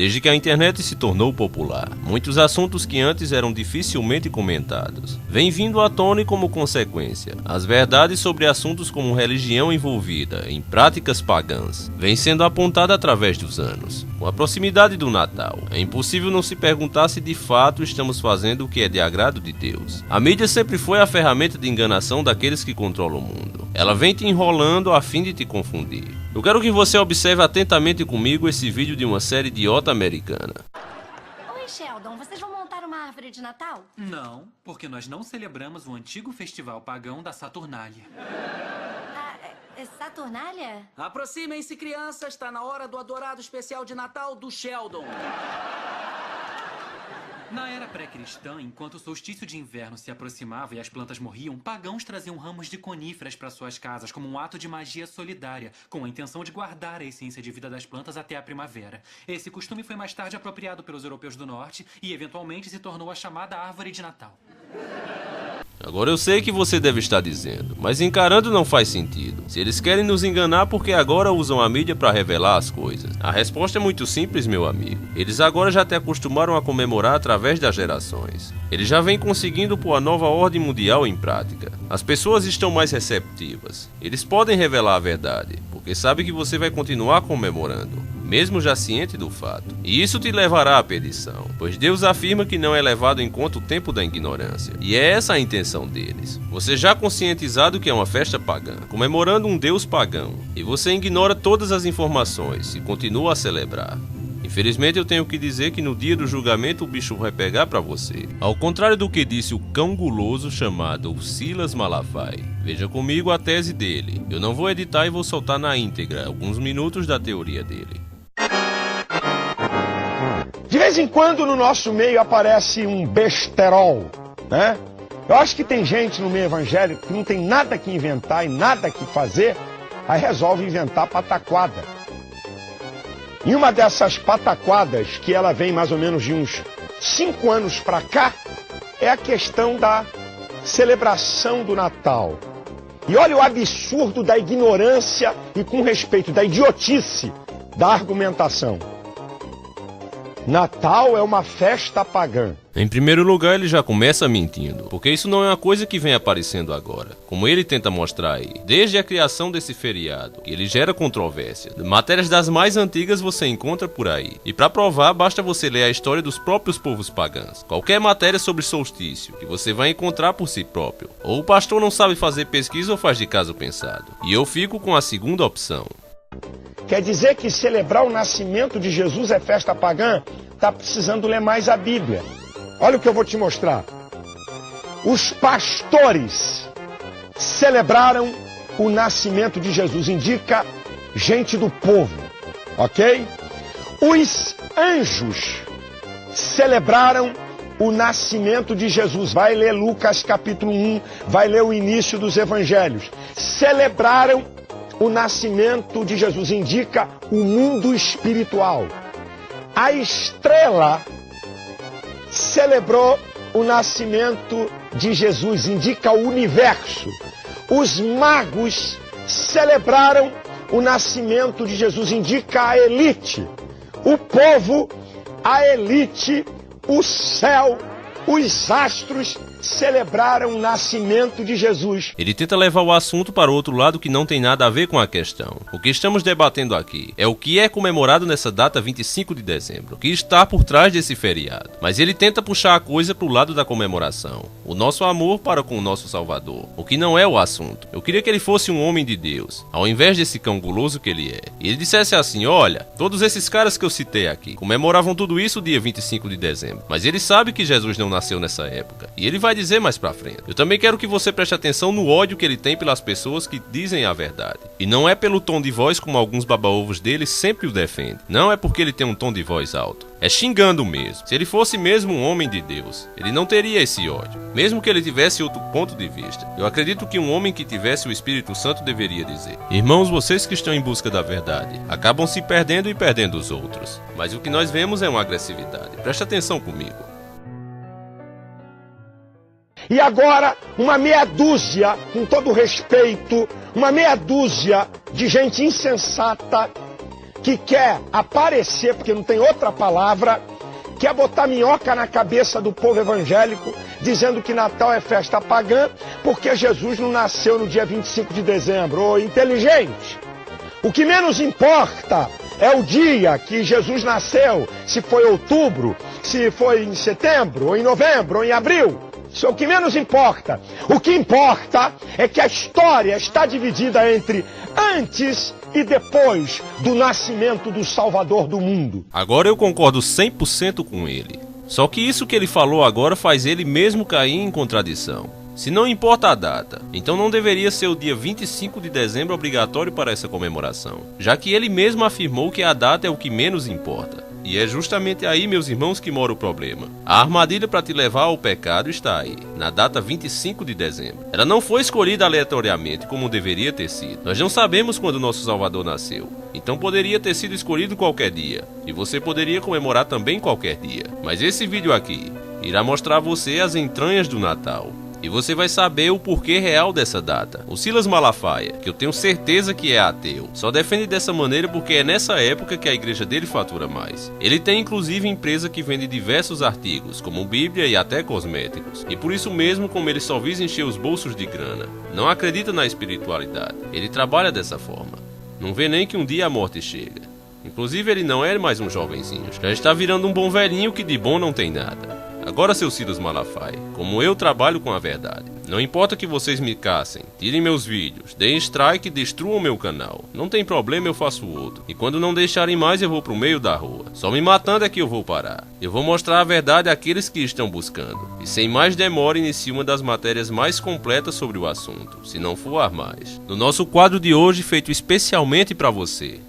Desde que a internet se tornou popular, muitos assuntos que antes eram dificilmente comentados vêm vindo à tona e, como consequência, as verdades sobre assuntos como religião envolvida em práticas pagãs vêm sendo apontada através dos anos. Com a proximidade do Natal, é impossível não se perguntar se de fato estamos fazendo o que é de agrado de Deus. A mídia sempre foi a ferramenta de enganação daqueles que controlam o mundo. Ela vem te enrolando a fim de te confundir. Eu quero que você observe atentamente comigo esse vídeo de uma série idiota americana. Oi, Sheldon, vocês vão montar uma árvore de Natal? Não, porque nós não celebramos o antigo festival pagão da Saturnália. Saturnália? Aproximem-se, crianças, está na hora do adorado especial de Natal do Sheldon. Na era pré-cristã, enquanto o solstício de inverno se aproximava e as plantas morriam, pagãos traziam ramos de coníferas para suas casas como um ato de magia solidária, com a intenção de guardar a essência de vida das plantas até a primavera. Esse costume foi mais tarde apropriado pelos europeus do norte e eventualmente se tornou a chamada árvore de Natal. Agora eu sei que você deve estar dizendo, mas encarando não faz sentido. Se eles querem nos enganar, por que agora usam a mídia para revelar as coisas? A resposta é muito simples, meu amigo. Eles agora já te acostumaram a comemorar através das gerações. Eles já vêm conseguindo pôr a nova ordem mundial em prática. As pessoas estão mais receptivas. Eles podem revelar a verdade, porque sabem que você vai continuar comemorando, mesmo já ciente do fato. E isso te levará à perdição, pois Deus afirma que não é levado em conta o tempo da ignorância. E é essa a intenção deles. Você já conscientizado que é uma festa pagã, comemorando um Deus pagão, e você ignora todas as informações e continua a celebrar. Infelizmente eu tenho que dizer que no dia do julgamento o bicho vai pegar pra você. Ao contrário do que disse o cão guloso chamado Silas Malafaia. Veja comigo a tese dele. Eu não vou editar e vou soltar na íntegra alguns minutos da teoria dele. De vez em quando no nosso meio aparece um besterol, né? Eu acho que tem gente no meio evangélico que não tem nada que inventar e nada que fazer, aí resolve inventar pataquada. E uma dessas pataquadas, que ela vem mais ou menos de uns 5 anos para cá, é a questão da celebração do Natal. E olha o absurdo da ignorância e, com respeito, da idiotice da argumentação. Natal é uma festa pagã. Em primeiro lugar, ele já começa mentindo, porque isso não é uma coisa que vem aparecendo agora, como ele tenta mostrar aí. Desde a criação desse feriado, ele gera controvérsia. Matérias das mais antigas você encontra por aí. E para provar, basta você ler a história dos próprios povos pagãos. Qualquer matéria sobre solstício que você vai encontrar por si próprio. Ou o pastor não sabe fazer pesquisa ou faz de caso pensado. E eu fico com a segunda opção. Quer dizer que celebrar o nascimento de Jesus é festa pagã? Está precisando ler mais a Bíblia. Olha o que eu vou te mostrar. Os pastores celebraram o nascimento de Jesus. Indica gente do povo, ok? Os anjos celebraram o nascimento de Jesus. Vai ler Lucas capítulo 1, vai ler o início dos evangelhos. Celebraram o nascimento de Jesus, indica o mundo espiritual. A estrela celebrou o nascimento de Jesus, indica o universo. Os magos celebraram o nascimento de Jesus, indica a elite. O povo, a elite, o céu, os astros celebraram o nascimento de Jesus. Ele tenta levar o assunto para outro lado que não tem nada a ver com a questão. O que estamos debatendo aqui é o que é comemorado nessa data 25 de dezembro, o que está por trás desse feriado. Mas ele tenta puxar a coisa para o lado da comemoração, o nosso amor para com o nosso Salvador, o que não é o assunto. Eu queria que ele fosse um homem de Deus, ao invés desse cão guloso que ele é. E ele dissesse assim: olha, todos esses caras que eu citei aqui comemoravam tudo isso dia 25 de dezembro, mas ele sabe que Jesus não nasceu nessa época, e ele vai dizer mais pra frente. Eu também quero que você preste atenção no ódio que ele tem pelas pessoas que dizem a verdade. E não é pelo tom de voz como alguns baba-ovos dele sempre o defendem. Não é porque ele tem um tom de voz alto. É xingando mesmo. Se ele fosse mesmo um homem de Deus, ele não teria esse ódio. Mesmo que ele tivesse outro ponto de vista. Eu acredito que um homem que tivesse o Espírito Santo deveria dizer: irmãos, vocês que estão em busca da verdade, acabam se perdendo e perdendo os outros. Mas o que nós vemos é uma agressividade. Preste atenção comigo. E agora, uma meia dúzia, com todo respeito, uma meia dúzia de gente insensata que quer aparecer, porque não tem outra palavra, quer botar minhoca na cabeça do povo evangélico, dizendo que Natal é festa pagã, porque Jesus não nasceu no dia 25 de dezembro. Ô, inteligente! O que menos importa é o dia que Jesus nasceu, se foi outubro, se foi em setembro, ou em novembro, ou em abril. Isso é o que menos importa. O que importa é que a história está dividida entre antes e depois do nascimento do Salvador do mundo. Agora eu concordo 100% com ele. Só que isso que ele falou agora faz ele mesmo cair em contradição. Se não importa a data, então não deveria ser o dia 25 de dezembro obrigatório para essa comemoração, já que ele mesmo afirmou que a data é o que menos importa. E é justamente aí, meus irmãos, que mora o problema. A armadilha para te levar ao pecado está aí, na data 25 de dezembro. Ela não foi escolhida aleatoriamente, como deveria ter sido. Nós não sabemos quando nosso Salvador nasceu, então poderia ter sido escolhido qualquer dia, e você poderia comemorar também qualquer dia. Mas esse vídeo aqui irá mostrar a você as entranhas do Natal. E você vai saber o porquê real dessa data. O Silas Malafaia, que eu tenho certeza que é ateu, só defende dessa maneira porque é nessa época que a igreja dele fatura mais. Ele tem inclusive empresa que vende diversos artigos, como Bíblia e até cosméticos. E por isso mesmo, como ele só visa encher os bolsos de grana, não acredita na espiritualidade. Ele trabalha dessa forma. Não vê nem que um dia a morte chega. Inclusive ele não é mais um jovenzinho, já está virando um bom velhinho que de bom não tem nada. Agora, seu Silas Malafaia, como eu trabalho com a verdade, não importa que vocês me caçem, tirem meus vídeos, deem strike e destruam meu canal. Não tem problema, eu faço outro. E quando não deixarem mais, eu vou pro meio da rua. Só me matando é que eu vou parar. Eu vou mostrar a verdade àqueles que estão buscando. E sem mais demora, inicie uma das matérias mais completas sobre o assunto, se não for a mais. No nosso quadro de hoje, feito especialmente para você.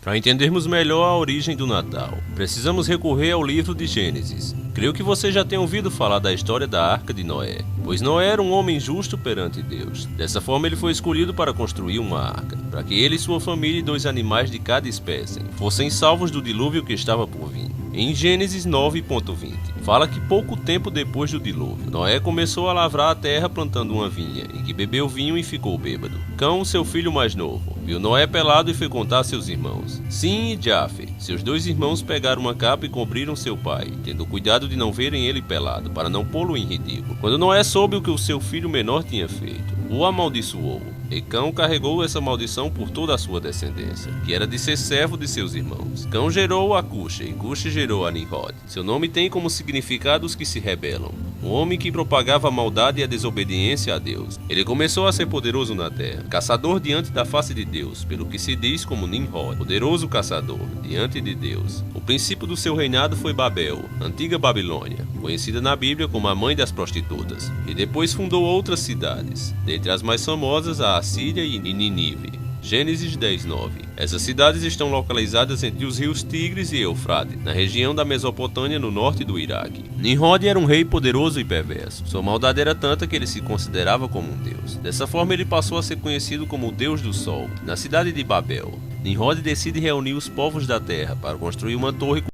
Para entendermos melhor a origem do Natal, precisamos recorrer ao livro de Gênesis. Creio que você já tem ouvido falar da história da Arca de Noé, pois Noé era um homem justo perante Deus. Dessa forma ele foi escolhido para construir uma arca, para que ele e sua família e 2 animais de cada espécie fossem salvos do dilúvio que estava por vir. Em Gênesis 9.20, fala que pouco tempo depois do dilúvio, Noé começou a lavrar a terra plantando uma vinha, em que bebeu vinho e ficou bêbado. Cão, seu filho mais novo, viu Noé pelado e foi contar a seus irmãos. Sim e Jafe, seus 2 irmãos, pegaram uma capa e cobriram seu pai, tendo cuidado de não verem ele pelado, para não pô-lo em ridículo. Quando Noé soube o que o seu filho menor tinha feito, o amaldiçoou. E Cão carregou essa maldição por toda a sua descendência, que era de ser servo de seus irmãos. Cão gerou a Cuxa, e Cuxa gerou a Nimrod. Seu nome tem como significado os que se rebelam, um homem que propagava a maldade e a desobediência a Deus. Ele começou a ser poderoso na terra, caçador diante da face de Deus, pelo que se diz como Nimrod, poderoso caçador diante de Deus. O princípio do seu reinado foi Babel, antiga Babilônia, conhecida na Bíblia como a mãe das prostitutas, e depois fundou outras cidades, dentre as mais famosas a Assíria e Nínive. Gênesis 10:9. Essas cidades estão localizadas entre os rios Tigres e Eufrates, na região da Mesopotâmia, no norte do Iraque. Nimrod era um rei poderoso e perverso. Sua maldade era tanta que ele se considerava como um deus. Dessa forma ele passou a ser conhecido como o Deus do Sol. Na cidade de Babel, Nimrod decide reunir os povos da terra para construir uma torre que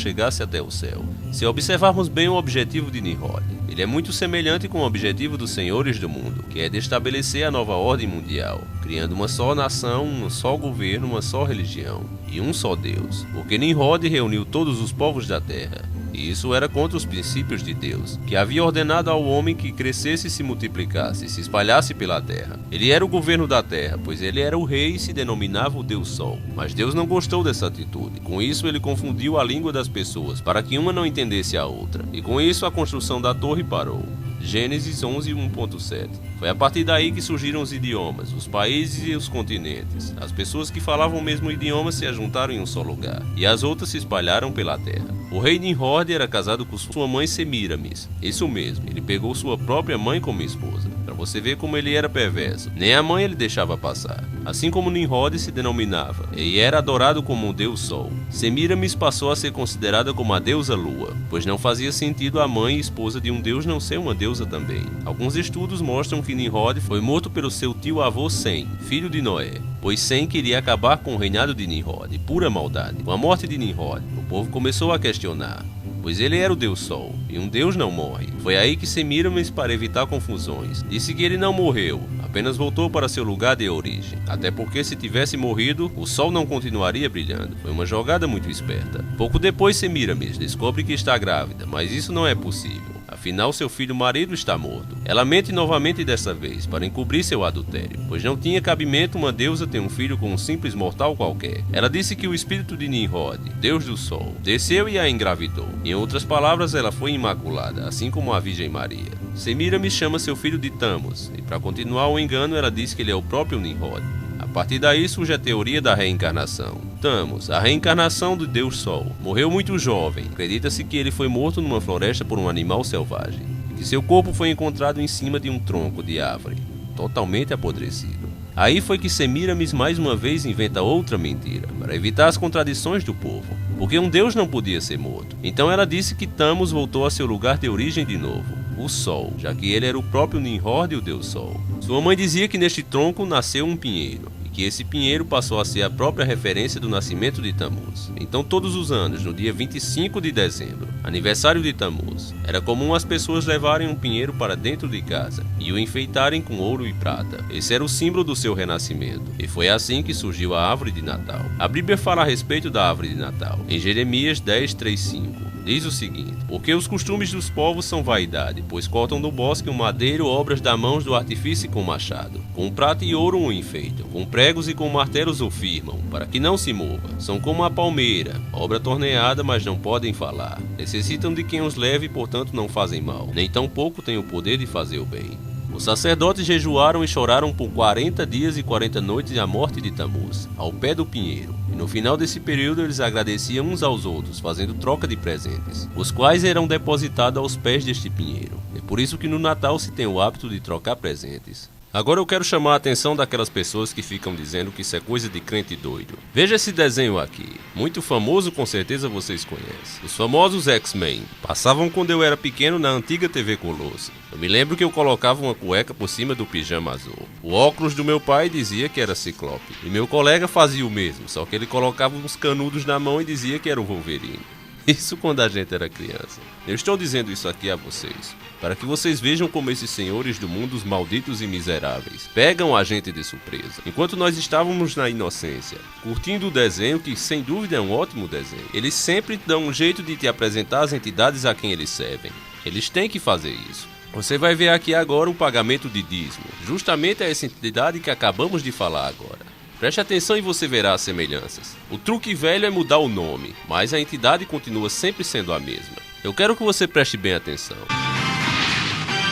chegasse até o céu. Se observarmos bem o objetivo de Nimrod, ele é muito semelhante com o objetivo dos senhores do mundo, que é de estabelecer a nova ordem mundial, criando uma só nação, um só governo, uma só religião e um só Deus. Porque Nimrod reuniu todos os povos da terra, e isso era contra os princípios de Deus, que havia ordenado ao homem que crescesse e se multiplicasse, e se espalhasse pela terra. Ele era o governo da terra, pois ele era o rei e se denominava o Deus Sol. Mas Deus não gostou dessa atitude. Com isso ele confundiu a língua das pessoas, para que uma não entendesse a outra. E com isso a construção da torre parou. Gênesis 11:1.7. Foi a partir daí que surgiram os idiomas, os países e os continentes. As pessoas que falavam o mesmo idioma se ajuntaram em um só lugar, e as outras se espalharam pela terra. O rei Nimrod era casado com sua mãe Semiramis. Isso mesmo, ele pegou sua própria mãe como esposa. Para você ver como ele era perverso. Nem a mãe ele deixava passar. Assim como Nimrod se denominava, e era adorado como um deus sol, Semiramis passou a ser considerada como a deusa lua, pois não fazia sentido a mãe e esposa de um deus não ser uma deusa também. Alguns estudos mostram que Nimrod foi morto pelo seu tio-avô Sem, filho de Noé, pois Sem queria acabar com o reinado de Nimrod, pura maldade. Com a morte de Nimrod, o povo começou a questionar: pois ele era o Deus Sol, e um Deus não morre. Foi aí que Semíramis, para evitar confusões, disse que ele não morreu, apenas voltou para seu lugar de origem. Até porque se tivesse morrido, o Sol não continuaria brilhando. Foi uma jogada muito esperta. Pouco depois, Semíramis descobre que está grávida, mas isso não é possível. Afinal, seu filho marido está morto. Ela mente novamente dessa vez, para encobrir seu adultério, pois não tinha cabimento uma deusa ter um filho com um simples mortal qualquer. Ela disse que o espírito de Nimrod, Deus do Sol, desceu e a engravidou. Em outras palavras, ela foi imaculada, assim como a Virgem Maria. Semíramis chama seu filho de Tammuz, e para continuar o engano, ela diz que ele é o próprio Nimrod. A partir daí surge a teoria da reencarnação. Tammuz, a reencarnação do Deus Sol, morreu muito jovem. Acredita-se que ele foi morto numa floresta por um animal selvagem, e que seu corpo foi encontrado em cima de um tronco de árvore, totalmente apodrecido. Aí foi que Semíramis mais uma vez inventa outra mentira, para evitar as contradições do povo, porque um Deus não podia ser morto. Então ela disse que Tammuz voltou a seu lugar de origem de novo, o Sol, já que ele era o próprio Nimrod, o Deus Sol. Sua mãe dizia que neste tronco nasceu um pinheiro, que esse pinheiro passou a ser a própria referência do nascimento de Tammuz. Então todos os anos, no dia 25 de dezembro, aniversário de Tammuz, era comum as pessoas levarem um pinheiro para dentro de casa e o enfeitarem com ouro e prata. Esse era o símbolo do seu renascimento, e foi assim que surgiu a árvore de Natal. A Bíblia fala a respeito da árvore de Natal. Em Jeremias 10:3-5, diz o seguinte: porque os costumes dos povos são vaidade, pois cortam do bosque um madeiro, obras das mãos do artífice com machado. Com prata e ouro o enfeitam, com pregos e com martelos o firmam, para que não se mova. São como a palmeira, obra torneada, mas não podem falar. Necessitam de quem os leve, portanto não fazem mal, nem tampouco têm o poder de fazer o bem. Os sacerdotes jejuaram e choraram por 40 dias e 40 noites a morte de Tammuz, ao pé do pinheiro. E no final desse período eles agradeciam uns aos outros, fazendo troca de presentes, os quais eram depositados aos pés deste pinheiro. É por isso que no Natal se tem o hábito de trocar presentes. Agora eu quero chamar a atenção daquelas pessoas que ficam dizendo que isso é coisa de crente doido. Veja esse desenho aqui, muito famoso, com certeza vocês conhecem. Os famosos X-Men passavam quando eu era pequeno na antiga TV Colosso. Eu me lembro que eu colocava uma cueca por cima do pijama azul. O óculos do meu pai dizia que era Ciclope, e meu colega fazia o mesmo, só que ele colocava uns canudos na mão e dizia que era o Wolverine. Isso quando a gente era criança. Eu estou dizendo isso aqui a vocês, para que vocês vejam como esses senhores do mundo, os malditos e miseráveis, pegam a gente de surpresa. Enquanto nós estávamos na inocência, curtindo o desenho, que sem dúvida é um ótimo desenho, eles sempre dão um jeito de te apresentar as entidades a quem eles servem. Eles têm que fazer isso. Você vai ver aqui agora o pagamento de dízimo, justamente a essa entidade que acabamos de falar agora. Preste atenção e você verá as semelhanças. O truque velho é mudar o nome, mas a entidade continua sempre sendo a mesma. Eu quero que você preste bem atenção.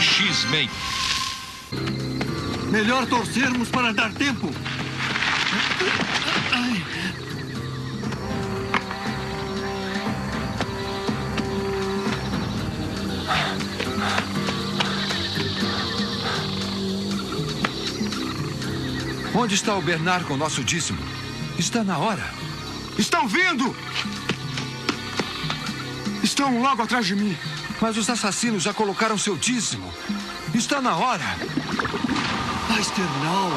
X-Men. Melhor torcermos para dar tempo. Onde está o Bernard com o nosso dízimo? Está na hora. Estão vindo! Estão logo atrás de mim. Mas os assassinos já colocaram seu dízimo. Está na hora. Asternal.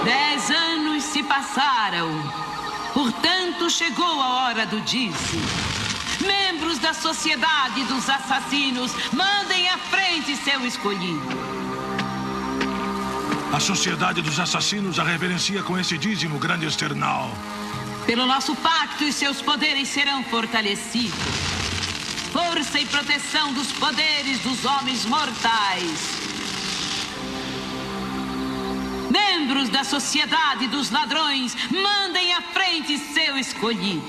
10 anos se passaram. Portanto, chegou a hora do dízimo. Membros da Sociedade dos Assassinos, mandem à frente seu escolhido. A Sociedade dos Assassinos a reverencia com esse dízimo, grande Asternal. Pelo nosso pacto, e seus poderes serão fortalecidos. Força e proteção dos poderes dos homens mortais. Membros da Sociedade dos Ladrões, mandem à frente seu escolhido.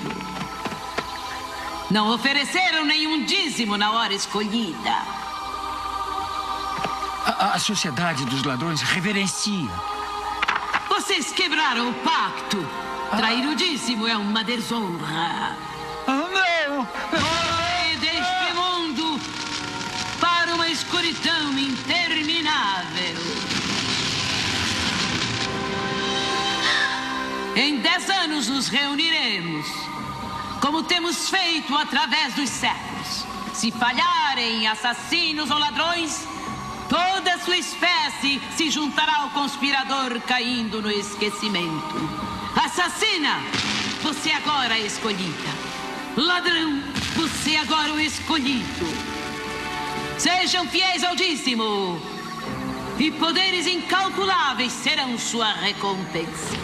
Não ofereceram nenhum dízimo na hora escolhida. A Sociedade dos Ladrões reverencia. Vocês quebraram o pacto. Trair o dízimo é uma desonra. Não! Corre deste mundo para uma escuridão interminável. Em 10 anos nos reuniremos, como temos feito através dos séculos. Se falharem assassinos ou ladrões, toda a sua espécie se juntará ao conspirador caindo no esquecimento. Assassina! você agora é escolhida. Ladrão, você agora é o escolhido. Sejam fiéis ao dízimo, e poderes incalculáveis serão sua recompensa.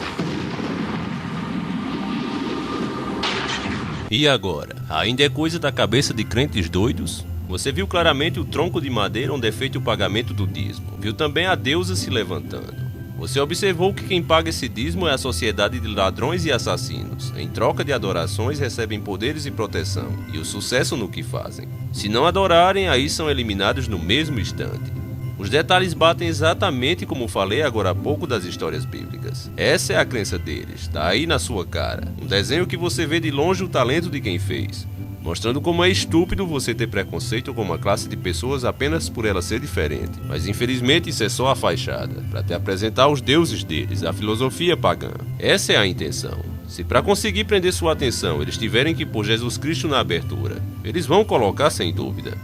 E agora? Ainda é coisa da cabeça de crentes doidos? Você viu claramente o tronco de madeira onde é feito o pagamento do dízimo. Viu também a deusa se levantando. Você observou que quem paga esse dízimo é a sociedade de ladrões e assassinos. Em troca de adorações recebem poderes e proteção, e o sucesso no que fazem. Se não adorarem, aí são eliminados no mesmo instante. Os detalhes batem exatamente como falei agora há pouco das histórias bíblicas. Essa é a crença deles, tá aí na sua cara. Um desenho que você vê de longe o talento de quem fez, mostrando como é estúpido você ter preconceito com uma classe de pessoas apenas por ela ser diferente. Mas infelizmente isso é só a fachada, para te apresentar os deuses deles, a filosofia pagã. Essa é a intenção. Se para conseguir prender sua atenção eles tiverem que pôr Jesus Cristo na abertura, eles vão colocar sem dúvida.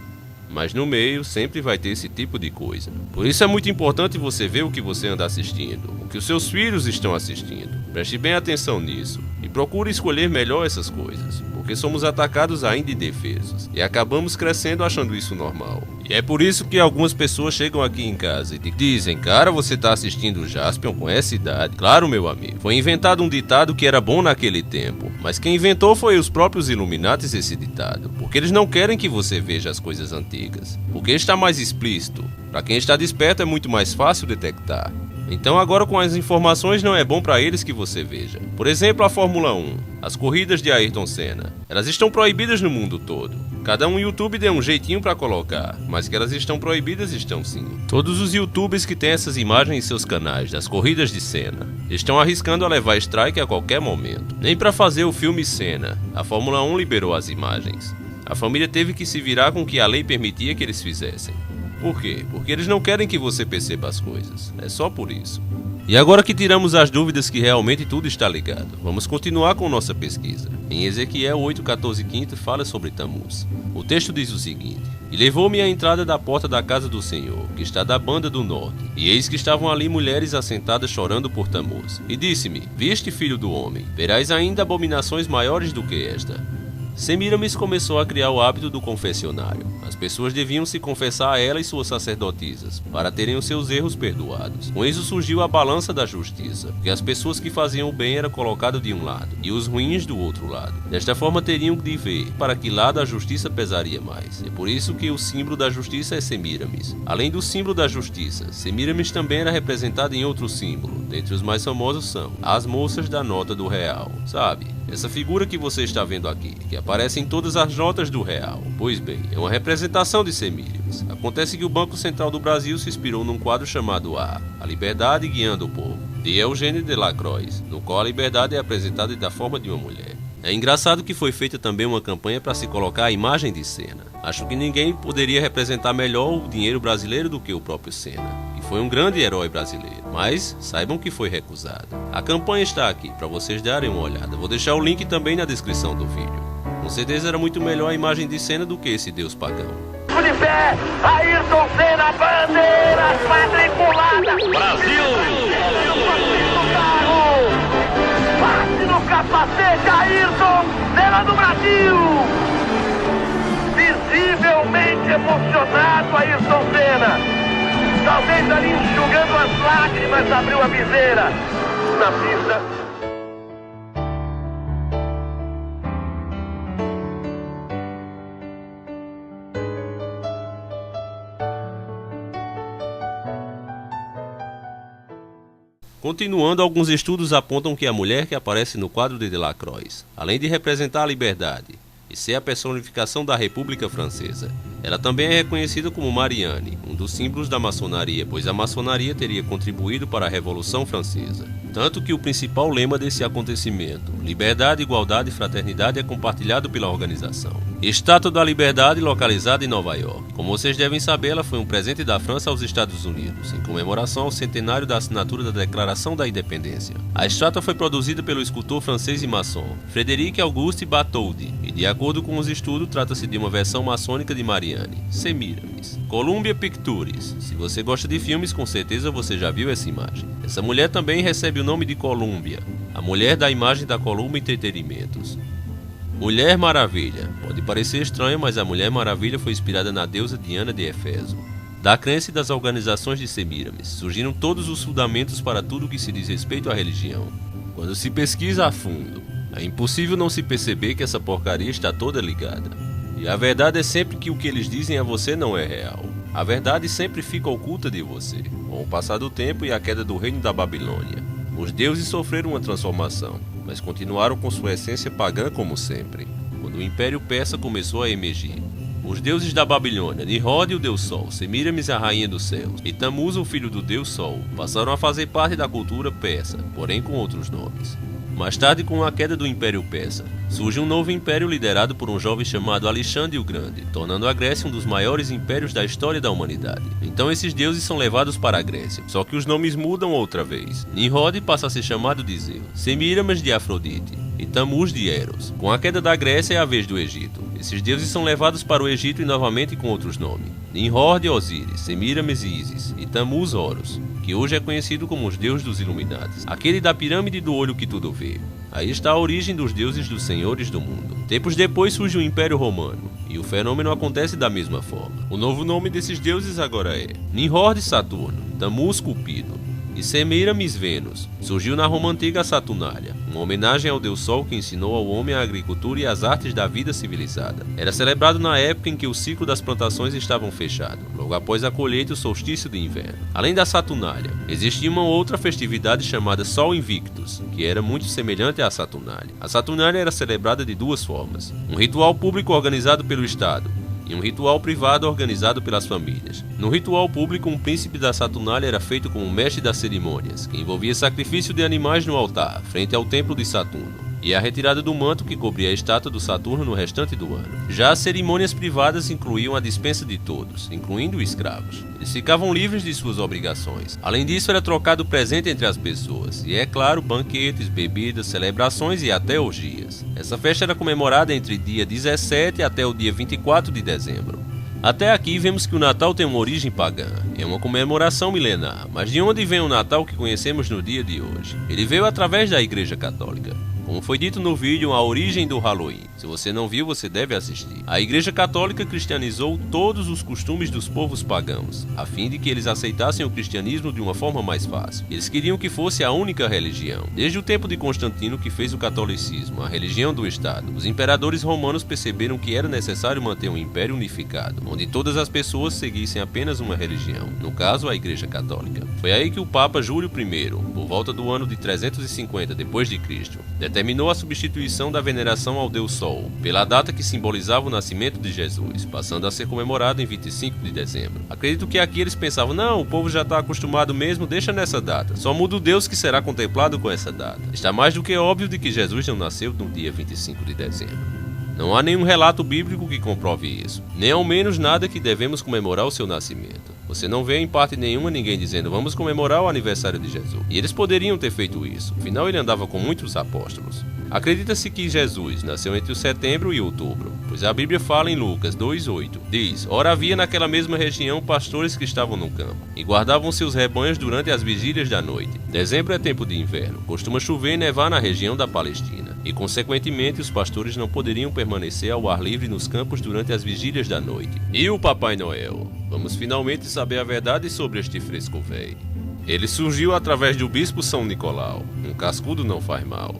Mas no meio sempre vai ter esse tipo de coisa. Por isso é muito importante você ver o que você anda assistindo, o que os seus filhos estão assistindo. Preste bem atenção nisso e procure escolher melhor essas coisas, porque somos atacados ainda indefesos e acabamos crescendo achando isso normal. E é por isso que algumas pessoas chegam aqui em casa e dizem: cara, você tá assistindo o Jaspion com essa idade? Claro, meu amigo, foi inventado um ditado que era bom naquele tempo, mas quem inventou foi os próprios Illuminatis esse ditado, porque eles não querem que você veja as coisas antigas, porque está mais explícito. Para quem está desperto é muito mais fácil detectar. Então agora com as informações não é bom para eles que você veja. Por exemplo, a Fórmula 1, as corridas de Ayrton Senna. Elas estão proibidas no mundo todo. Cada YouTube deu um jeitinho para colocar, mas que elas estão proibidas estão sim. Todos os YouTubers que têm essas imagens em seus canais das corridas de Senna estão arriscando a levar strike a qualquer momento. Nem para fazer o filme Senna, a Fórmula 1 liberou as imagens. A família teve que se virar com o que a lei permitia que eles fizessem. Por quê? Porque eles não querem que você perceba as coisas. É só por isso. E agora que tiramos as dúvidas que realmente tudo está ligado, vamos continuar com nossa pesquisa. Em Ezequiel 8:14-15 fala sobre Tamuz. O texto diz o seguinte: E levou-me à entrada da porta da casa do Senhor, que está da banda do norte. E eis que estavam ali mulheres assentadas chorando por Tamuz. E disse-me: Viste, filho do homem, verás ainda abominações maiores do que esta. Semíramis começou a criar o hábito do confessionário. As pessoas deviam se confessar a ela e suas sacerdotisas, para terem os seus erros perdoados. Com isso surgiu a balança da justiça, porque as pessoas que faziam o bem eram colocadas de um lado, e os ruins do outro lado. Desta forma teriam de ver para que lado a justiça pesaria mais. É por isso que o símbolo da justiça é Semíramis. Além do símbolo da justiça, Semíramis também era representada em outro símbolo. Dentre os mais famosos são as moças da nota do real, sabe? Essa figura que você está vendo aqui, que aparece em todas as notas do real. Pois bem, é uma representação de Semíramis. Acontece que o Banco Central do Brasil se inspirou num quadro chamado A Liberdade Guiando o Povo, de Eugênie Delacroix, no qual a liberdade é apresentada da forma de uma mulher. É engraçado que foi feita também uma campanha para se colocar a imagem de Senna. Acho que ninguém poderia representar melhor o dinheiro brasileiro do que o próprio Senna. E foi um grande herói brasileiro, mas saibam que foi recusado. A campanha está aqui para vocês darem uma olhada. Vou deixar o link também na descrição do vídeo. Com certeza era muito melhor a imagem de Senna do que esse deus pagão. De pé, Ayrton Senna, bandeira quadriculada. Brasil! Bate no capacete, Ayrton Senna do Brasil! Visivelmente emocionado, Ayrton Senna. Talvez ali enxugando as lágrimas, abriu a viseira na pista. Continuando, alguns estudos apontam que a mulher que aparece no quadro de Delacroix, além de representar a liberdade e ser a personificação da República Francesa, ela também é reconhecida como Marianne, um dos símbolos da maçonaria, pois a maçonaria teria contribuído para a Revolução Francesa. Tanto que o principal lema desse acontecimento, liberdade, igualdade e fraternidade, é compartilhado pela organização. Estátua da Liberdade, localizada em Nova York. Como vocês devem saber, ela foi um presente da França aos Estados Unidos, em comemoração ao centenário da assinatura da Declaração da Independência. A estátua foi produzida pelo escultor francês e maçom Frédéric Auguste Bartholdi e De acordo com os estudos, trata-se de uma versão maçônica de Marianne, Semiramis. Columbia Pictures. Se você gosta de filmes, com certeza você já viu essa imagem. Essa mulher também recebe o nome de Columbia, a mulher da imagem da Columbia Entretenimentos. Mulher Maravilha. Pode parecer estranho, mas a Mulher Maravilha foi inspirada na deusa Diana de Éfeso. Da crença e das organizações de Semiramis, surgiram todos os fundamentos para tudo que se diz respeito à religião. Quando se pesquisa a fundo, é impossível não se perceber que essa porcaria está toda ligada. E a verdade é sempre que o que eles dizem a você não é real. A verdade sempre fica oculta de você. Com o passar do tempo e a queda do reino da Babilônia, os deuses sofreram uma transformação, mas continuaram com sua essência pagã como sempre. Quando o Império Persa começou a emergir, os deuses da Babilônia, Nimrod, o deus Sol, Semiramis, a rainha dos céus, e Tammuz, o filho do deus Sol, passaram a fazer parte da cultura persa, porém com outros nomes. Mais tarde, com a queda do Império Persa, surge um novo império liderado por um jovem chamado Alexandre o Grande, tornando a Grécia um dos maiores impérios da história da humanidade. Então esses deuses são levados para a Grécia, só que os nomes mudam outra vez. Nimrod passa a ser chamado de Zeus, Semiramis de Afrodite e Tammuz de Eros. Com a queda da Grécia é a vez do Egito. Esses deuses são levados para o Egito e novamente com outros nomes. Nimrod, Osíris, Semiramis e Ísis, e Tammuz, Horus, que hoje é conhecido como os deuses dos Iluminados, aquele da pirâmide do olho que tudo vê. Aí está a origem dos deuses dos senhores do mundo. Tempos depois surge o Império Romano, e o fenômeno acontece da mesma forma. O novo nome desses deuses agora é Nimrod, Saturno, Tammuz, Cupido, e Semiramis, Vênus. Surgiu na Roma Antiga a Saturnália, uma homenagem ao deus Sol que ensinou ao homem a agricultura e as artes da vida civilizada. Era celebrado na época em que o ciclo das plantações estavam fechado, logo após a colheita e o solstício de inverno. Além da Saturnália, existia uma outra festividade chamada Sol Invictus, que era muito semelhante à Saturnália. A Saturnália era celebrada de duas formas: um ritual público organizado pelo Estado, e um ritual privado organizado pelas famílias. No ritual público, um príncipe da Saturnália era feito como mestre das cerimônias, que envolvia sacrifício de animais no altar, frente ao templo de Saturno, e a retirada do manto que cobria a estátua do Saturno no restante do ano. Já as cerimônias privadas incluíam a dispensa de todos, incluindo escravos. Eles ficavam livres de suas obrigações. Além disso, era trocado presente entre as pessoas, e é claro, banquetes, bebidas, celebrações e até orgias. Essa festa era comemorada entre dia 17 até o dia 24 de dezembro. Até aqui vemos que o Natal tem uma origem pagã, é uma comemoração milenar, mas de onde vem o Natal que conhecemos no dia de hoje? Ele veio através da Igreja Católica. Como foi dito no vídeo, a origem do Halloween. Se você não viu, você deve assistir. A Igreja Católica cristianizou todos os costumes dos povos pagãos, a fim de que eles aceitassem o cristianismo de uma forma mais fácil. Eles queriam que fosse a única religião. Desde o tempo de Constantino, que fez o catolicismo a religião do Estado, os imperadores romanos perceberam que era necessário manter um império unificado, onde todas as pessoas seguissem apenas uma religião, no caso a Igreja Católica. Foi aí que o Papa Júlio I, por volta do ano de 350 d.C., determinou a substituição da veneração ao deus Sol, pela data que simbolizava o nascimento de Jesus, passando a ser comemorado em 25 de dezembro. Acredito que aqui eles pensavam, não, o povo já está acostumado mesmo, deixa nessa data, só muda o Deus que será contemplado com essa data. Está mais do que óbvio de que Jesus não nasceu no dia 25 de dezembro. Não há nenhum relato bíblico que comprove isso, nem ao menos nada que devemos comemorar o seu nascimento. Você não vê em parte nenhuma ninguém dizendo vamos comemorar o aniversário de Jesus. E eles poderiam ter feito isso, afinal ele andava com muitos apóstolos. Acredita-se que Jesus nasceu entre o setembro e outubro, pois a Bíblia fala em Lucas 2:8. Diz, ora havia naquela mesma região pastores que estavam no campo, e guardavam seus rebanhos durante as vigílias da noite. Dezembro é tempo de inverno, costuma chover e nevar na região da Palestina, e consequentemente os pastores não poderiam permanecer ao ar livre nos campos durante as vigílias da noite. E o Papai Noel? Vamos finalmente saber a verdade sobre este fresco velho. Ele surgiu através do bispo São Nicolau. Um cascudo não faz mal.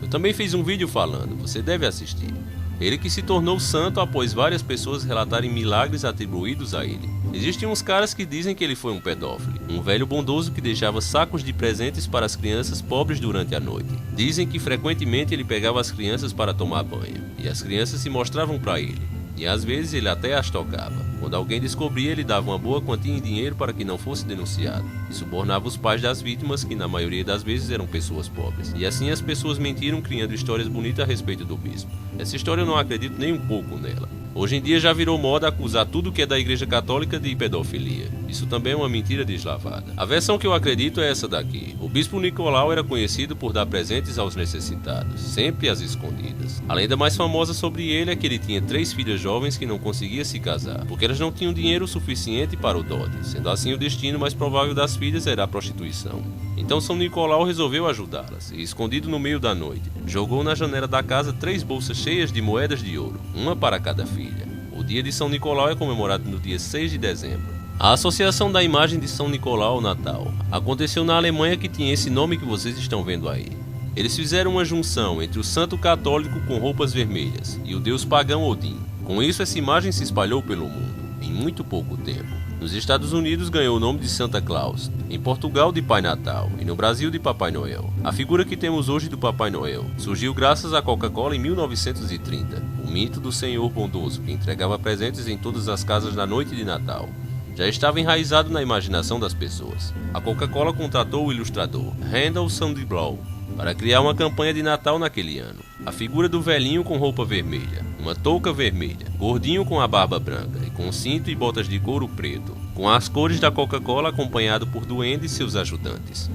Eu também fiz um vídeo falando, você deve assistir. Ele que se tornou santo após várias pessoas relatarem milagres atribuídos a ele. Existem uns caras que dizem que ele foi um pedófilo, um velho bondoso que deixava sacos de presentes para as crianças pobres durante a noite. Dizem que frequentemente ele pegava as crianças para tomar banho, e as crianças se mostravam para ele. E às vezes ele até as tocava. Quando alguém descobria, ele dava uma boa quantia em dinheiro para que não fosse denunciado, e subornava os pais das vítimas, que na maioria das vezes eram pessoas pobres. E assim as pessoas mentiram criando histórias bonitas a respeito do bispo. Essa história eu não acredito nem um pouco nela. Hoje em dia já virou moda acusar tudo que é da Igreja Católica de pedofilia. Isso também é uma mentira deslavada. A versão que eu acredito é essa daqui. O bispo Nicolau era conhecido por dar presentes aos necessitados, sempre às escondidas. A lenda mais famosa sobre ele é que ele tinha 3 filhas jovens que não conseguiam se casar, porque elas não tinham dinheiro suficiente para o dote. Sendo assim, o destino mais provável das filhas era a prostituição. Então São Nicolau resolveu ajudá-las, e escondido no meio da noite, jogou na janela da casa 3 bolsas cheias de moedas de ouro, uma para cada filha. O dia de São Nicolau é comemorado no dia 6 de dezembro. A associação da imagem de São Nicolau ao Natal aconteceu na Alemanha, que tinha esse nome que vocês estão vendo aí. Eles fizeram uma junção entre o santo católico com roupas vermelhas e o deus pagão Odin. Com isso, essa imagem se espalhou pelo mundo, em muito pouco tempo. Nos Estados Unidos ganhou o nome de Santa Claus, em Portugal de Pai Natal e no Brasil de Papai Noel. A figura que temos hoje do Papai Noel surgiu graças à Coca-Cola em 1930, o mito do Senhor bondoso que entregava presentes em todas as casas na noite de Natal. Já estava enraizado na imaginação das pessoas. A Coca-Cola contratou o ilustrador Randall Sandblow para criar uma campanha de Natal naquele ano. A figura do velhinho com roupa vermelha, uma touca vermelha, gordinho com a barba branca e com cinto e botas de couro preto, com as cores da Coca-Cola, acompanhado por duendes e seus ajudantes.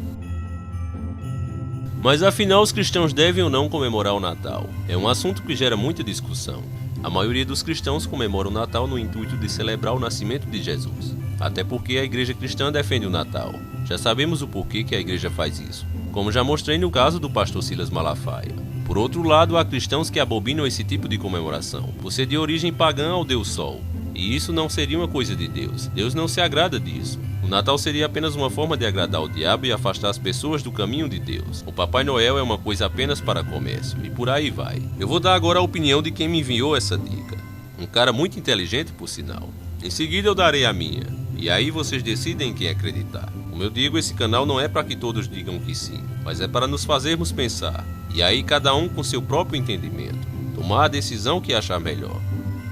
Mas afinal, os cristãos devem ou não comemorar o Natal? É um assunto que gera muita discussão. A maioria dos cristãos comemora o Natal no intuito de celebrar o nascimento de Jesus. Até porque a igreja cristã defende o Natal. Já sabemos o porquê que a igreja faz isso, como já mostrei no caso do pastor Silas Malafaia. Por outro lado, há cristãos que abominam esse tipo de comemoração, por ser de origem pagã ao Deus Sol. E isso não seria uma coisa de Deus. Deus não se agrada disso. O Natal seria apenas uma forma de agradar o diabo e afastar as pessoas do caminho de Deus. O Papai Noel é uma coisa apenas para comércio, e por aí vai. Eu vou dar agora a opinião de quem me enviou essa dica. Um cara muito inteligente, por sinal. Em seguida eu darei a minha, e aí vocês decidem em quem acreditar. Como eu digo, esse canal não é para que todos digam que sim, mas é para nos fazermos pensar. E aí cada um com seu próprio entendimento, tomar a decisão que achar melhor.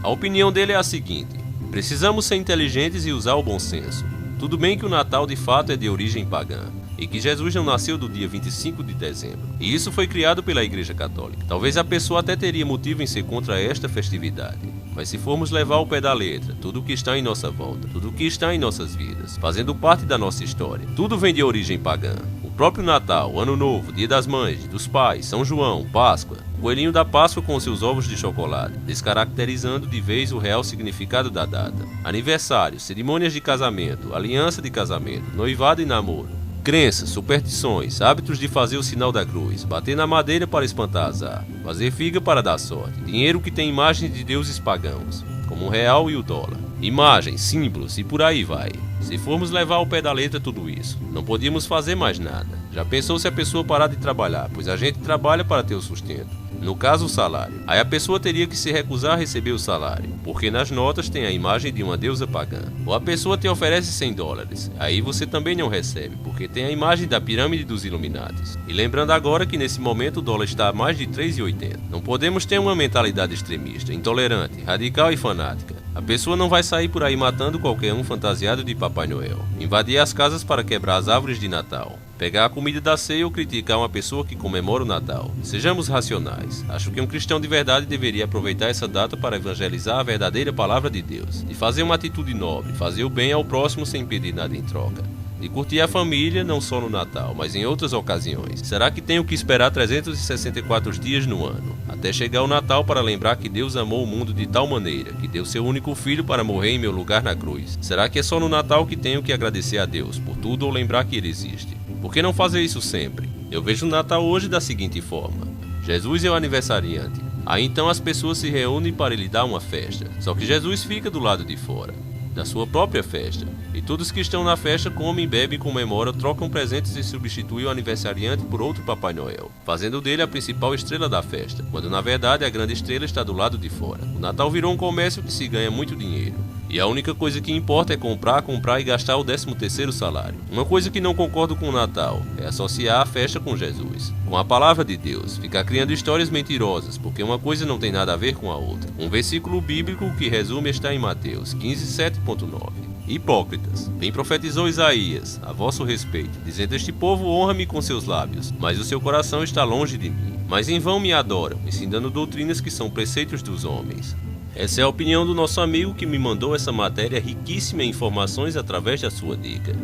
A opinião dele é a seguinte: precisamos ser inteligentes e usar o bom senso. Tudo bem que o Natal de fato é de origem pagã, e que Jesus não nasceu do dia 25 de dezembro, e isso foi criado pela Igreja Católica. Talvez a pessoa até teria motivo em ser contra esta festividade, mas se formos levar ao pé da letra, tudo o que está em nossa volta, tudo o que está em nossas vidas, fazendo parte da nossa história, tudo vem de origem pagã. O próprio Natal, Ano Novo, Dia das Mães, dos Pais, São João, Páscoa, o Coelhinho da Páscoa com seus ovos de chocolate, descaracterizando de vez o real significado da data. Aniversário, cerimônias de casamento, aliança de casamento, noivado e namoro. Crenças, superstições, hábitos de fazer o sinal da cruz, bater na madeira para espantar azar, fazer figa para dar sorte, dinheiro que tem imagens de deuses pagãos, como o real e o dólar. Imagens, símbolos e por aí vai. Se formos levar ao pé da letra tudo isso, não podíamos fazer mais nada. Já pensou se a pessoa parar de trabalhar? Pois a gente trabalha para ter o sustento. No caso, o salário. Aí a pessoa teria que se recusar a receber o salário, porque nas notas tem a imagem de uma deusa pagã. Ou a pessoa te oferece $100. Aí você também não recebe, porque tem a imagem da pirâmide dos Illuminatis. E lembrando agora que nesse momento o dólar está a mais de 3,80. Não podemos ter uma mentalidade extremista, intolerante, radical e fanática. A pessoa não vai sair por aí matando qualquer um fantasiado de Papai Noel, invadir as casas para quebrar as árvores de Natal, pegar a comida da ceia ou criticar uma pessoa que comemora o Natal. Sejamos racionais. Acho que um cristão de verdade deveria aproveitar essa data para evangelizar a verdadeira palavra de Deus, de fazer uma atitude nobre, fazer o bem ao próximo sem pedir nada em troca, de curtir a família não só no Natal, mas em outras ocasiões. Será que tenho que esperar 364 dias no ano, até chegar o Natal, para lembrar que Deus amou o mundo de tal maneira que deu seu único filho para morrer em meu lugar na cruz? Será que é só no Natal que tenho que agradecer a Deus por tudo ou lembrar que Ele existe? Por que não fazer isso sempre? Eu vejo o Natal hoje da seguinte forma: Jesus é o aniversariante. Aí então as pessoas se reúnem para lhe dar uma festa. Só que Jesus fica do lado de fora da sua própria festa, e todos que estão na festa comem, bebem, comemoram, trocam presentes e substituem o aniversariante por outro Papai Noel, fazendo dele a principal estrela da festa, quando na verdade a grande estrela está do lado de fora. O Natal virou um comércio que se ganha muito dinheiro, e a única coisa que importa é comprar e gastar o 13º salário. Uma coisa que não concordo com o Natal é associar a festa com Jesus, com a palavra de Deus, ficar criando histórias mentirosas, porque uma coisa não tem nada a ver com a outra. Um versículo bíblico que resume está em Mateus 15:7.9. Hipócritas, bem profetizou Isaías a vosso respeito, dizendo: este povo honra-me com seus lábios, mas o seu coração está longe de mim. Mas em vão me adoram, ensinando doutrinas que são preceitos dos homens. Essa é a opinião do nosso amigo que me mandou essa matéria riquíssima em informações através da sua dica.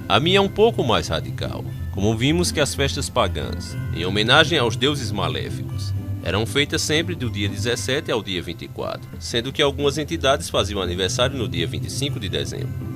A minha é um pouco mais radical. Como vimos que as festas pagãs, em homenagem aos deuses maléficos, eram feitas sempre do dia 17 ao dia 24, sendo que algumas entidades faziam aniversário no dia 25 de dezembro.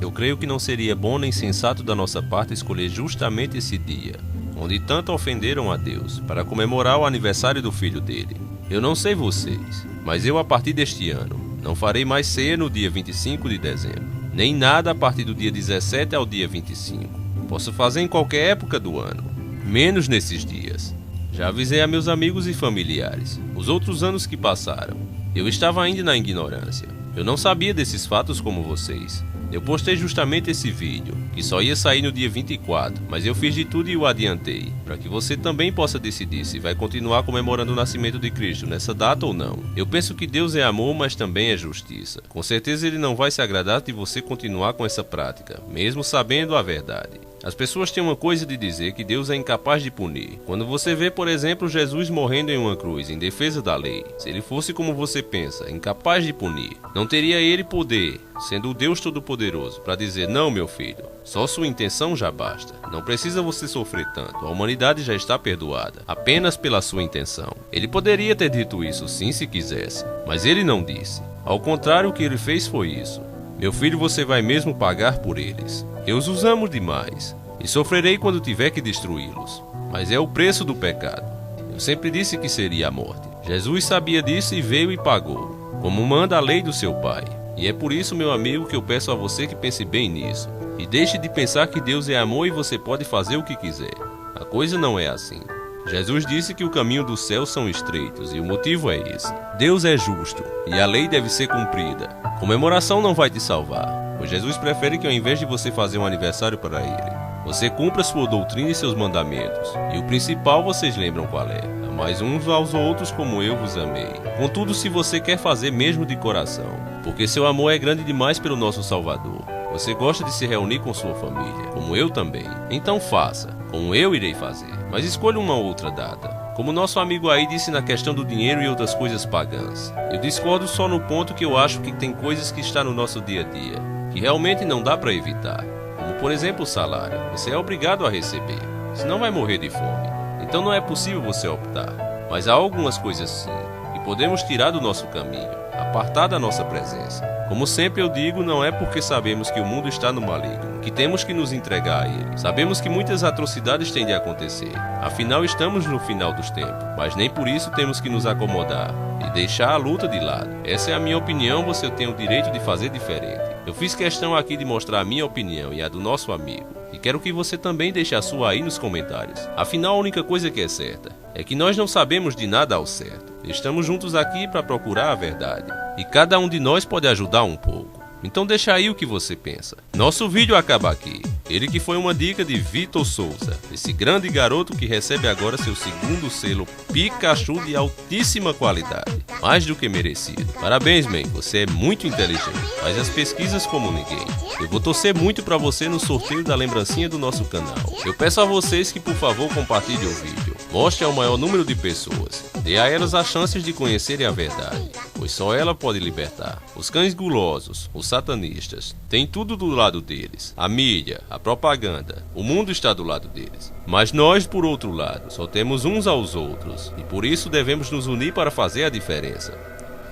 Eu creio que não seria bom nem sensato da nossa parte escolher justamente esse dia, onde tanto ofenderam a Deus, para comemorar o aniversário do filho dele. Eu não sei vocês, mas eu a partir deste ano não farei mais ceia no dia 25 de dezembro, nem nada a partir do dia 17 ao dia 25. Posso fazer em qualquer época do ano, menos nesses dias. Já avisei a meus amigos e familiares. Os outros anos que passaram, eu estava ainda na ignorância. Eu não sabia desses fatos como vocês. Eu postei justamente esse vídeo, que só ia sair no dia 24, mas eu fiz de tudo e o adiantei, para que você também possa decidir se vai continuar comemorando o nascimento de Cristo nessa data ou não. Eu penso que Deus é amor, mas também é justiça. Com certeza ele não vai se agradar de você continuar com essa prática, mesmo sabendo a verdade. As pessoas têm uma coisa de dizer que Deus é incapaz de punir. Quando você vê, por exemplo, Jesus morrendo em uma cruz em defesa da lei, se ele fosse como você pensa, incapaz de punir, não teria ele poder, sendo o Deus Todo-Poderoso, para dizer: não, meu filho, só sua intenção já basta. Não precisa você sofrer tanto, a humanidade já está perdoada, apenas pela sua intenção. Ele poderia ter dito isso sim se quisesse, mas ele não disse. Ao contrário, o que ele fez foi isso: meu filho, você vai mesmo pagar por eles. Eu os amo demais, e sofrerei quando tiver que destruí-los. Mas é o preço do pecado. Eu sempre disse que seria a morte. Jesus sabia disso e veio e pagou, como manda a lei do seu Pai. E é por isso, meu amigo, que eu peço a você que pense bem nisso. E deixe de pensar que Deus é amor e você pode fazer o que quiser. A coisa não é assim. Jesus disse que o caminho do céu são estreitos, e o motivo é esse. Deus é justo, e a lei deve ser cumprida. Comemoração não vai te salvar, pois Jesus prefere que ao invés de você fazer um aniversário para ele, você cumpra sua doutrina e seus mandamentos. E o principal vocês lembram qual é: amai uns aos outros como eu vos amei. Contudo, se você quer fazer mesmo de coração, porque seu amor é grande demais pelo nosso Salvador, você gosta de se reunir com sua família, como eu também, então faça, como eu irei fazer. Mas escolha uma outra data. Como nosso amigo aí disse na questão do dinheiro e outras coisas pagãs, eu discordo só no ponto que eu acho que tem coisas que estão no nosso dia a dia, que realmente não dá para evitar. Como por exemplo o salário, você é obrigado a receber, senão vai morrer de fome. Então não é possível você optar. Mas há algumas coisas sim, que podemos tirar do nosso caminho, apartar da nossa presença. Como sempre eu digo, não é porque sabemos que o mundo está no maligno que temos que nos entregar a ele. Sabemos que muitas atrocidades têm de acontecer, afinal estamos no final dos tempos, mas nem por isso temos que nos acomodar e deixar a luta de lado. Essa é a minha opinião, você tem o direito de fazer diferente. Eu fiz questão aqui de mostrar a minha opinião e a do nosso amigo, e quero que você também deixe a sua aí nos comentários. Afinal, a única coisa que é certa é que nós não sabemos de nada ao certo. Estamos juntos aqui para procurar a verdade, e cada um de nós pode ajudar um pouco. Então deixa aí o que você pensa. Nosso vídeo acaba aqui. Ele que foi uma dica de Vitor Souza, esse grande garoto que recebe agora seu segundo selo Pikachu de altíssima qualidade, mais do que merecido. Parabéns, man, você é muito inteligente, faz as pesquisas como ninguém. Eu vou torcer muito para você no sorteio da lembrancinha do nosso canal. Eu peço a vocês que por favor compartilhem o vídeo, mostre ao maior número de pessoas, dê a elas as chances de conhecerem a verdade, pois só ela pode libertar. Os cães gulosos, os satanistas, tem tudo do lado deles, a mídia, a propaganda, o mundo está do lado deles. Mas nós, por outro lado, só temos uns aos outros, e por isso devemos nos unir para fazer a diferença.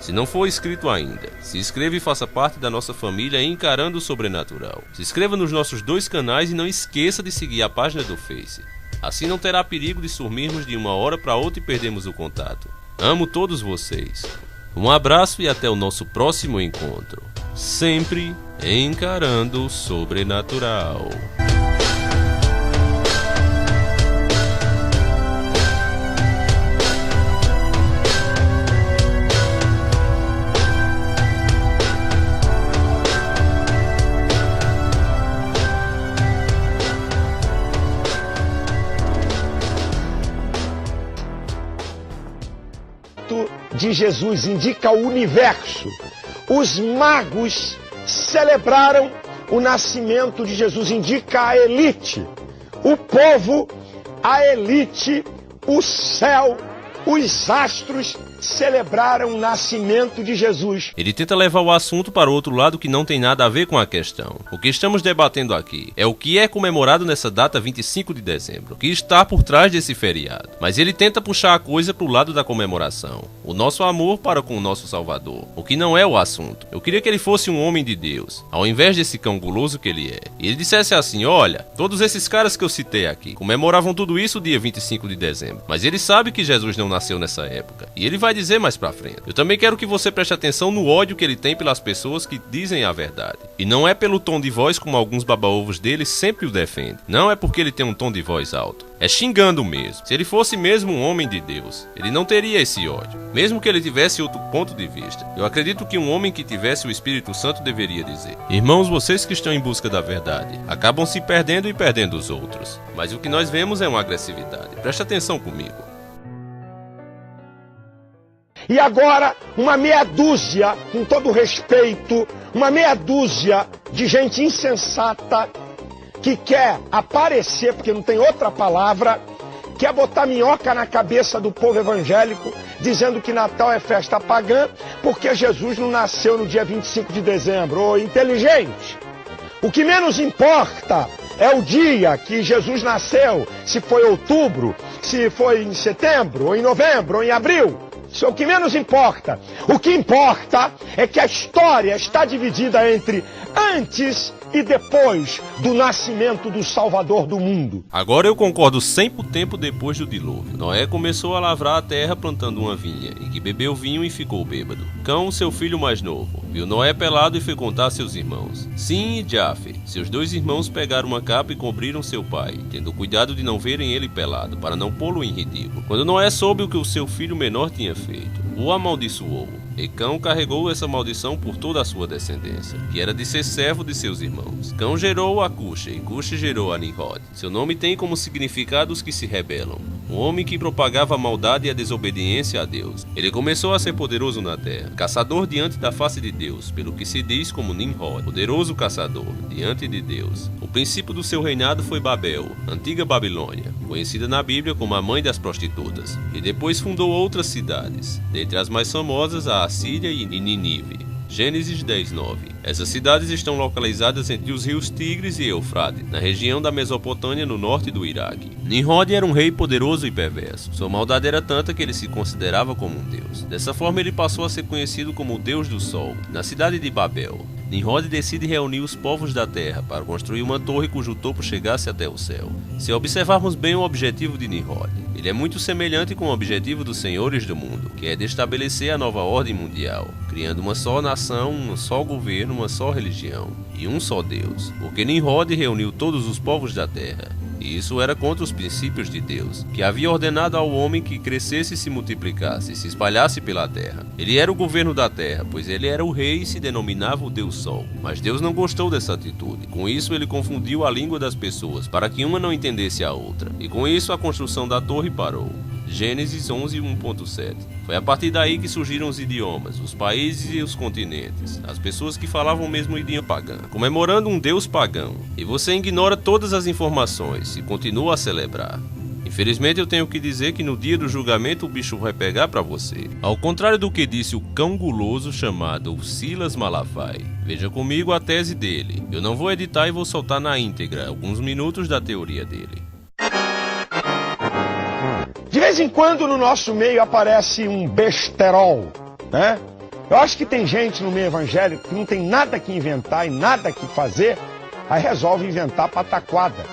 Se não for inscrito ainda, se inscreva e faça parte da nossa família Encarando o Sobrenatural. Se inscreva nos nossos 2 canais e não esqueça de seguir a página do Face. Assim não terá perigo de sumirmos de uma hora para outra e perdermos o contato. Amo todos vocês. Um abraço e até o nosso próximo encontro. Sempre encarando o sobrenatural. De Jesus indica o universo. Os magos celebraram o nascimento de Jesus, indica a elite, o povo, a elite, o céu, os astros celebraram o nascimento de Jesus. Ele tenta levar o assunto para outro lado que não tem nada a ver com a questão. O que estamos debatendo aqui é o que é comemorado nessa data 25 de dezembro, que está por trás desse feriado. Mas ele tenta puxar a coisa para o lado da comemoração. O nosso amor para com o nosso Salvador, o que não é o assunto. Eu queria que ele fosse um homem de Deus, ao invés desse cão guloso que ele é. E ele dissesse assim: olha, todos esses caras que eu citei aqui comemoravam tudo isso dia 25 de dezembro. Mas ele sabe que Jesus não nasceu nessa época. E ele vai dizer mais pra frente. Eu também quero que você preste atenção no ódio que ele tem pelas pessoas que dizem a verdade. E não é pelo tom de voz como alguns baba-ovos dele sempre o defendem. Não é porque ele tem um tom de voz alto. É xingando mesmo. Se ele fosse mesmo um homem de Deus, ele não teria esse ódio. Mesmo que ele tivesse outro ponto de vista. Eu acredito que um homem que tivesse o Espírito Santo deveria dizer: irmãos, vocês que estão em busca da verdade, acabam se perdendo e perdendo os outros. Mas o que nós vemos é uma agressividade. Preste atenção comigo. E agora, uma meia dúzia, com todo respeito, uma meia dúzia de gente insensata que quer aparecer, porque não tem outra palavra, quer botar minhoca na cabeça do povo evangélico, dizendo que Natal é festa pagã, porque Jesus não nasceu no dia 25 de dezembro. Ô, inteligente! O que menos importa é o dia que Jesus nasceu, se foi outubro, se foi em setembro, ou em novembro, ou em abril. Isso é o que menos importa. O que importa é que a história está dividida entre antes e depois do nascimento do Salvador do mundo. Agora eu concordo 100% depois do dilúvio. Noé começou a lavrar a terra plantando uma vinha, e que bebeu vinho e ficou bêbado. Cão, seu filho mais novo, viu Noé pelado e foi contar a seus irmãos. Sim e Jafe, seus dois irmãos pegaram uma capa e cobriram seu pai, tendo cuidado de não verem ele pelado, para não pô-lo em ridículo. Quando Noé soube o que o seu filho menor tinha feito, o amaldiçoou. E Cão carregou essa maldição por toda a sua descendência, que era de ser servo de seus irmãos. Cão gerou a Cuxa, e Cuxa gerou a Nimrod. Seu nome tem como significado os que se rebelam. Um homem que propagava a maldade e a desobediência a Deus. Ele começou a ser poderoso na terra, caçador diante da face de Deus, pelo que se diz como Nimrod, poderoso caçador diante de Deus. O princípio do seu reinado foi Babel, antiga Babilônia, conhecida na Bíblia como a mãe das prostitutas, e depois fundou outras cidades, dentre as mais famosas a Assíria e Nínive. Gênesis 10:9. Essas cidades estão localizadas entre os rios Tigres e Eufrates, na região da Mesopotâmia no norte do Iraque. Nimrod era um rei poderoso e perverso. Sua maldade era tanta que ele se considerava como um deus. Dessa forma ele passou a ser conhecido como o Deus do Sol, na cidade de Babel. Nimrod decide reunir os povos da terra para construir uma torre cujo topo chegasse até o céu. Se observarmos bem o objetivo de Nimrod, ele é muito semelhante com o objetivo dos senhores do mundo, que é de estabelecer a nova ordem mundial, criando uma só nação, um só governo, uma só religião e um só Deus, porque Nimrod reuniu todos os povos da terra. E isso era contra os princípios de Deus, que havia ordenado ao homem que crescesse e se multiplicasse, e se espalhasse pela terra. Ele era o governo da terra, pois ele era o rei e se denominava o Deus Sol. Mas Deus não gostou dessa atitude. Com isso ele confundiu a língua das pessoas, para que uma não entendesse a outra. E com isso a construção da torre parou. Gênesis 11:1.7. Foi a partir daí que surgiram os idiomas, os países e os continentes, as pessoas que falavam o mesmo idioma pagão, comemorando um deus pagão. E você ignora todas as informações e continua a celebrar. Infelizmente eu tenho que dizer que no dia do julgamento o bicho vai pegar pra você. Ao contrário do que disse o cão guloso chamado Silas Malafaia. Veja comigo a tese dele. Eu não vou editar e vou soltar na íntegra alguns minutos da teoria dele. De vez em quando no nosso meio aparece um besterol, né? Eu acho que tem gente no meio evangélico que não tem nada que inventar e nada que fazer, aí resolve inventar pataquada.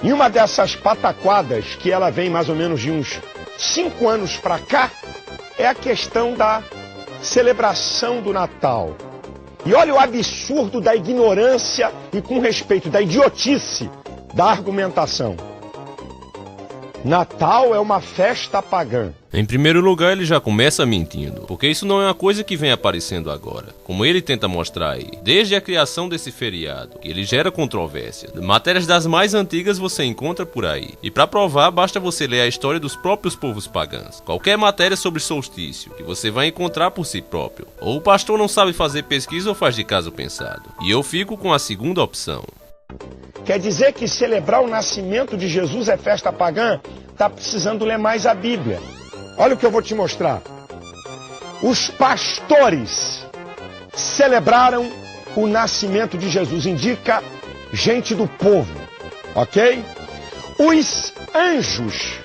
E uma dessas pataquadas, que ela vem mais ou menos de uns 5 anos para cá, é a questão da celebração do Natal. E olha o absurdo da ignorância e, com respeito, da idiotice da argumentação. Natal é uma festa pagã. Em primeiro lugar, ele já começa mentindo, porque isso não é uma coisa que vem aparecendo agora, como ele tenta mostrar aí. Desde a criação desse feriado, que ele gera controvérsia. Matérias das mais antigas você encontra por aí. E para provar, basta você ler a história dos próprios povos pagãos. Qualquer matéria sobre solstício, que você vai encontrar por si próprio. Ou o pastor não sabe fazer pesquisa ou faz de caso pensado. E eu fico com a segunda opção. Quer dizer que celebrar o nascimento de Jesus é festa pagã? Está precisando ler mais a Bíblia. Olha o que eu vou te mostrar. Os pastores celebraram o nascimento de Jesus. Indica gente do povo, ok? Os anjos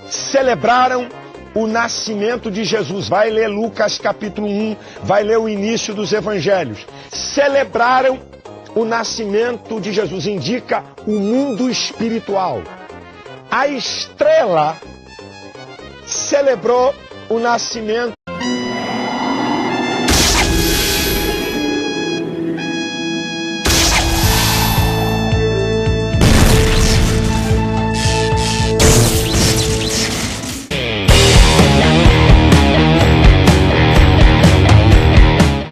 celebraram o nascimento de Jesus. Vai ler Lucas capítulo 1, vai ler o início dos evangelhos. Celebraram o nascimento de Jesus. Indica o mundo espiritual. A estrela celebrou o nascimento.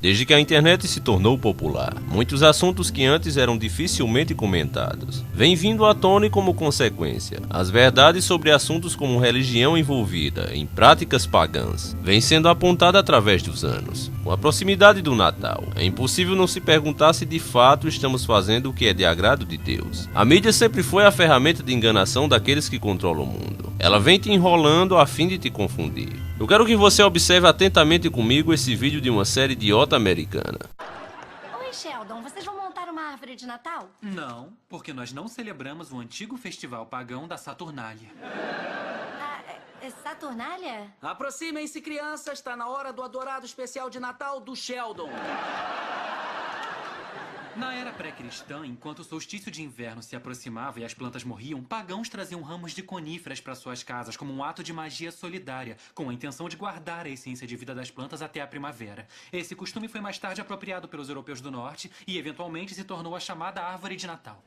Desde que a internet se tornou popular, muitos assuntos que antes eram dificilmente comentados vêm vindo à tona e, como consequência, as verdades sobre assuntos como religião envolvida em práticas pagãs vêm sendo apontadas através dos anos. Com a proximidade do Natal, é impossível não se perguntar se de fato estamos fazendo o que é de agrado de Deus. A mídia sempre foi a ferramenta de enganação daqueles que controlam o mundo. Ela vem te enrolando a fim de te confundir. Eu quero que você observe atentamente comigo esse vídeo de uma série idiota americana. Oi, Sheldon, vocês vão montar uma árvore de Natal? Não, porque nós não celebramos o antigo festival pagão da Saturnália. Saturnália? Aproximem-se, crianças, está na hora do adorado especial de Natal do Sheldon. Na era pré-cristã, enquanto o solstício de inverno se aproximava e as plantas morriam, pagãos traziam ramos de coníferas para suas casas como um ato de magia solidária, com a intenção de guardar a essência de vida das plantas até a primavera. Esse costume foi mais tarde apropriado pelos europeus do norte e, eventualmente, se tornou a chamada árvore de Natal.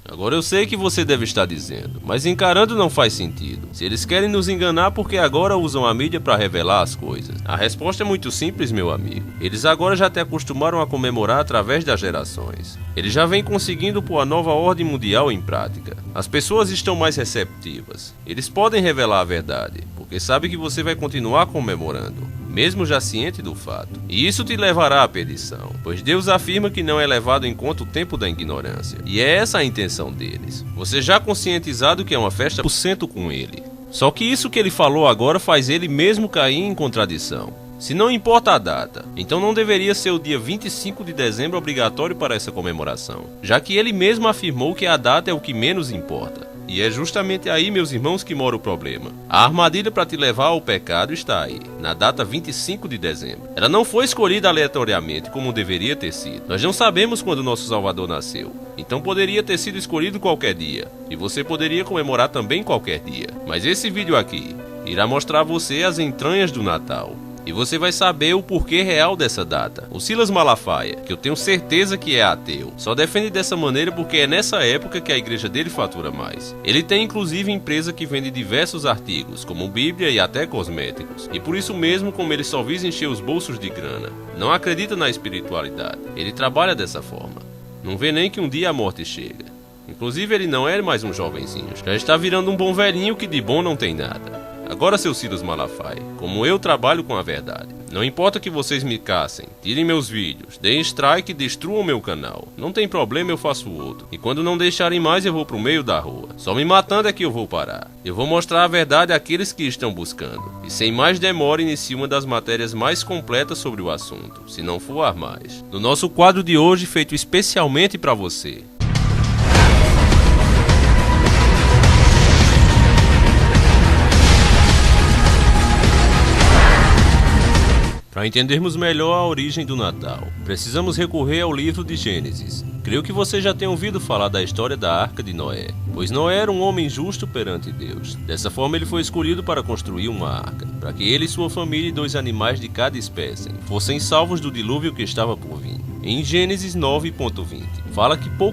Agora eu sei que você deve estar dizendo, mas encarando não faz sentido. Se eles querem nos enganar, porque agora usam a mídia para revelar as coisas? A resposta é muito simples, meu amigo. Eles agora já te acostumaram a comemorar através das gerações. Eles já vêm conseguindo pôr a nova ordem mundial em prática. As pessoas estão mais receptivas. Eles podem revelar a verdade, porque sabem que você vai continuar comemorando, mesmo já ciente do fato. E isso te levará à perdição, pois Deus afirma que não é levado em conta o tempo da ignorância. E é essa a intenção deles. Você já conscientizado que é uma festa por cento com ele. Só que isso que ele falou agora faz ele mesmo cair em contradição. Se não importa a data, então não deveria ser o dia 25 de dezembro obrigatório para essa comemoração, já que ele mesmo afirmou que a data é o que menos importa. E é justamente aí, meus irmãos, que mora o problema. A armadilha para te levar ao pecado está aí, na data 25 de dezembro. Ela não foi escolhida aleatoriamente, como deveria ter sido. Nós não sabemos quando nosso Salvador nasceu, então poderia ter sido escolhido qualquer dia, e você poderia comemorar também qualquer dia. Mas esse vídeo aqui irá mostrar a você as entranhas do Natal. E você vai saber o porquê real dessa data. O Silas Malafaia, que eu tenho certeza que é ateu, só defende dessa maneira porque é nessa época que a igreja dele fatura mais. Ele tem inclusive empresa que vende diversos artigos, como Bíblia e até cosméticos. E por isso mesmo, como ele só visa encher os bolsos de grana, não acredita na espiritualidade. Ele trabalha dessa forma. Não vê nem que um dia a morte chega. Inclusive ele não é mais um jovenzinho, já está virando um bom velhinho que de bom não tem nada. Agora, seu Silas Malafaia, como eu trabalho com a verdade, não importa que vocês me caçem, tirem meus vídeos, deem strike e destruam meu canal. Não tem problema, eu faço outro. E quando não deixarem mais, eu vou pro meio da rua. Só me matando é que eu vou parar. Eu vou mostrar a verdade àqueles que estão buscando. E sem mais demora, inicie uma das matérias mais completas sobre o assunto, se não for as mais. No nosso quadro de hoje, feito especialmente para você. Para entendermos melhor a origem do Natal, precisamos recorrer ao livro de Gênesis. Creio que você já tem ouvido falar da história da Arca de Noé, pois Noé era um homem justo perante Deus. Dessa forma ele foi escolhido para construir uma arca, para que ele e sua família e 2 animais de cada espécie fossem salvos do dilúvio que estava por vir. Em Gênesis 9:20, fala que pouco